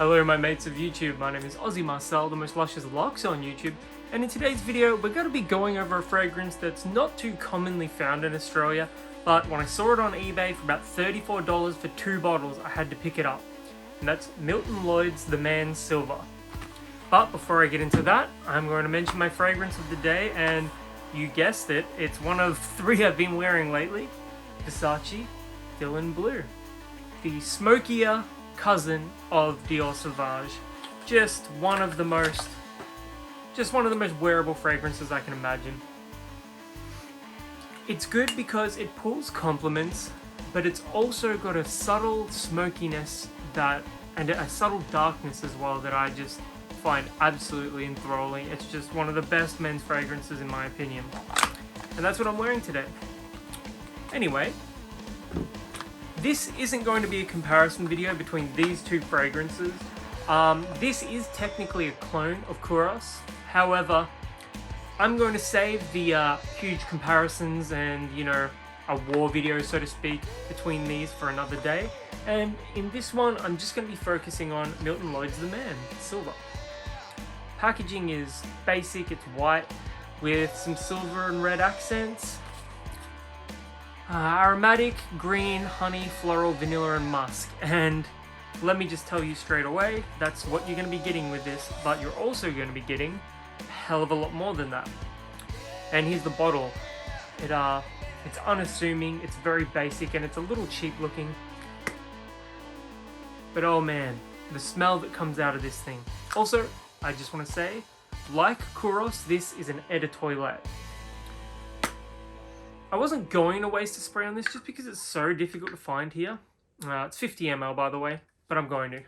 Hello my mates of YouTube, my name is Aussie Marcel, the most luscious locks on YouTube, and in today's video we're going to be going over a fragrance that's not too commonly found in Australia, but when I saw it on eBay for about $34 for 2 bottles, I had to pick it up. And that's Milton Lloyd's The Man Silver. But before I get into that, I'm going to mention my fragrance of the day, and you guessed it, it's one of 3 I've been wearing lately. Versace Dylan Blue. The smokier cousin of Dior Sauvage. Just one of the most wearable fragrances I can imagine. It's good because it pulls compliments, but it's also got a subtle smokiness and a subtle darkness as well that I just find absolutely enthralling. It's just one of the best men's fragrances in my opinion. And that's what I'm wearing today. Anyway, this isn't going to be a comparison video between these 2 fragrances. This is technically a clone of Kouros. However, I'm going to save the huge comparisons and, you know, a war video, so to speak, between these for another day. And in this one, I'm just going to be focusing on Milton Lloyd's The Man Silver. Packaging is basic, it's white with some silver and red accents. Aromatic, green, honey, floral, vanilla, and musk. And let me just tell you straight away, that's what you're going to be getting with this, but you're also going to be getting a hell of a lot more than that. And here's the bottle. It's unassuming, it's very basic, and it's a little cheap looking. But oh man, the smell that comes out of this thing. Also, I just want to say, like Kouros, this is an eau de toilette. I wasn't going to waste a spray on this just because it's so difficult to find here. It's 50 ml by the way, but I'm going to.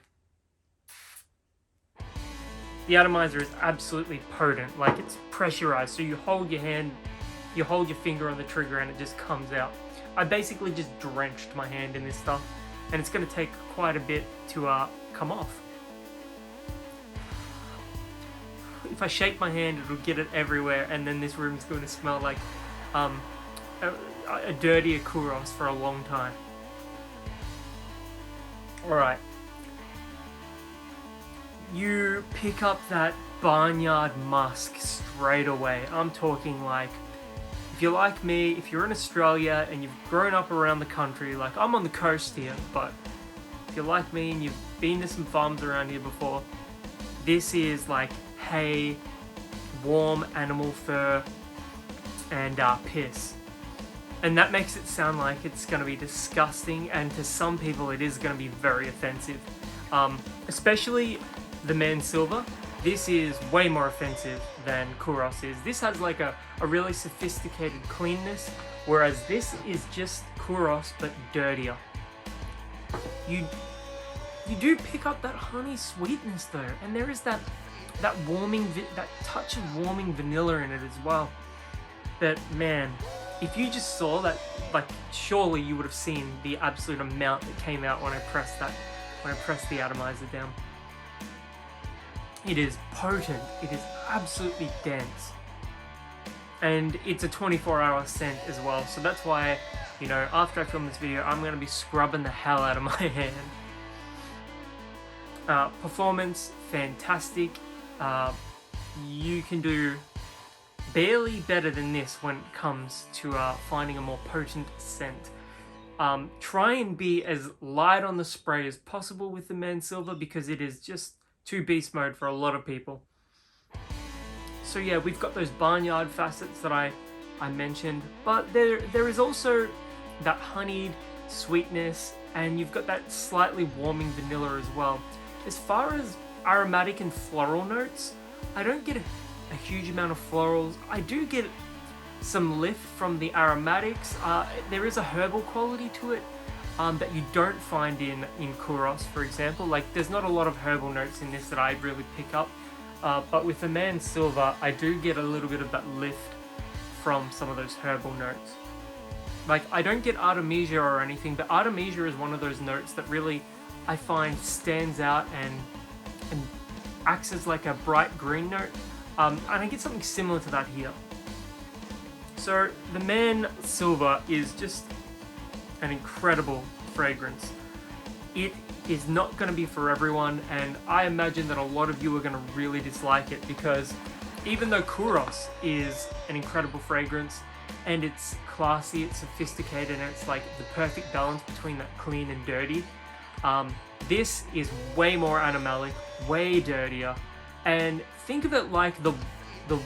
The atomizer is absolutely potent, like it's pressurized, so you hold your hand, you hold your finger on the trigger and it just comes out. I basically just drenched my hand in this stuff, and it's going to take quite a bit to come off. If I shake my hand, it'll get it everywhere, and then this room's going to smell like a dirtier Kouros for a long time. Alright. You pick up that barnyard musk straight away. I'm talking like, if you're like me, if you're in Australia and you've grown up around the country, like I'm on the coast here, but if you're like me and you've been to some farms around here before, this is like hay, warm animal fur, and piss. And that makes it sound like it's going to be disgusting, and to some people it is going to be very offensive. Especially the Man Silver. This is way more offensive than Kouros is. This has like a really sophisticated cleanness, whereas this is just Kouros but dirtier. You do pick up that honey sweetness though, and there is that touch of warming vanilla in it as well. But man, if you just saw that, like surely you would have seen the absolute amount that came out when I pressed the atomizer down. It is potent, it is absolutely dense. And it's a 24-hour scent as well, so that's why, you know, after I film this video, I'm going to be scrubbing the hell out of my hand. Performance, fantastic. You can do barely better than this when it comes to finding a more potent scent. Try and be as light on the spray as possible with the Man Silver because it is just too beast mode for a lot of people. So yeah, we've got those barnyard facets that I mentioned, but there is also that honeyed sweetness, and you've got that slightly warming vanilla as well. As far as aromatic and floral notes, I don't get a huge amount of florals. I do get some lift from the aromatics. There is a herbal quality to it that you don't find in Kouros, for example. Like, there's not a lot of herbal notes in this that I really pick up. But with the Man Silver, I do get a little bit of that lift from some of those herbal notes. Like, I don't get Artemisia or anything, but Artemisia is one of those notes that really I find stands out and acts as like a bright green note. And I get something similar to that here. So the Man Silver is just an incredible fragrance. it is not going to be for everyone, and I imagine that a lot of you are going to really dislike it, because even though Kouros is an incredible fragrance and it's classy, it's sophisticated, and it's like the perfect balance between that clean and dirty, this is way more animalic, way dirtier, and think of it like the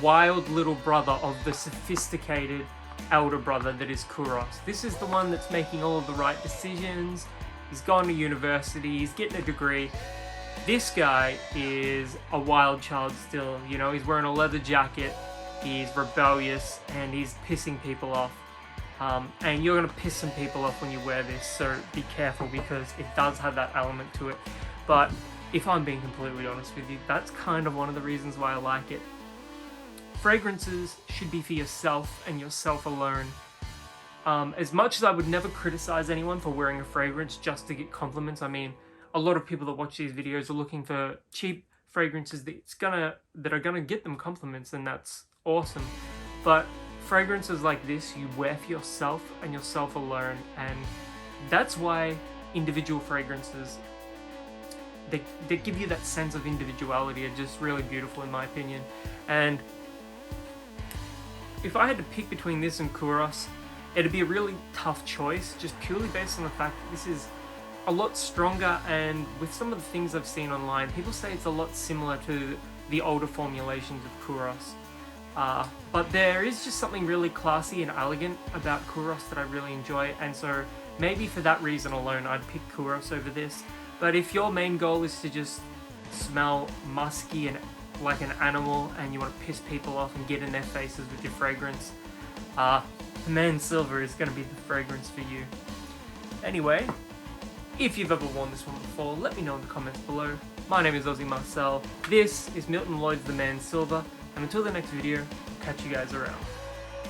wild little brother of the sophisticated elder brother that is Kouros. This is the one that's making all of the right decisions. He's gone to university, he's getting a degree. This guy is a wild child still, you know, he's wearing a leather jacket, he's rebellious, and he's pissing people off. And you're going to piss some people off when you wear this, so be careful, because it does have that element to it. But if I'm being completely honest with you, that's kind of one of the reasons why I like it. Fragrances should be for yourself and yourself alone. As much as I would never criticize anyone for wearing a fragrance just to get compliments, I mean, a lot of people that watch these videos are looking for cheap fragrances that are gonna get them compliments, and that's awesome. But fragrances like this, you wear for yourself and yourself alone, and that's why individual fragrances, they give you that sense of individuality, are just really beautiful in my opinion. And if I had to pick between this and Kouros, it'd be a really tough choice, just purely based on the fact that this is a lot stronger, and with some of the things I've seen online, people say it's a lot similar to the older formulations of Kouros. But there is just something really classy and elegant about Kouros that I really enjoy, and so maybe for that reason alone I'd pick Kouros over this. But if your main goal is to just smell musky and like an animal, and you want to piss people off and get in their faces with your fragrance, the Man Silver is going to be the fragrance for you. Anyway, if you've ever worn this one before, let me know in the comments below. My name is Aussie Marcel, this is Milton Lloyd's The Man Silver, and until the next video, catch you guys around.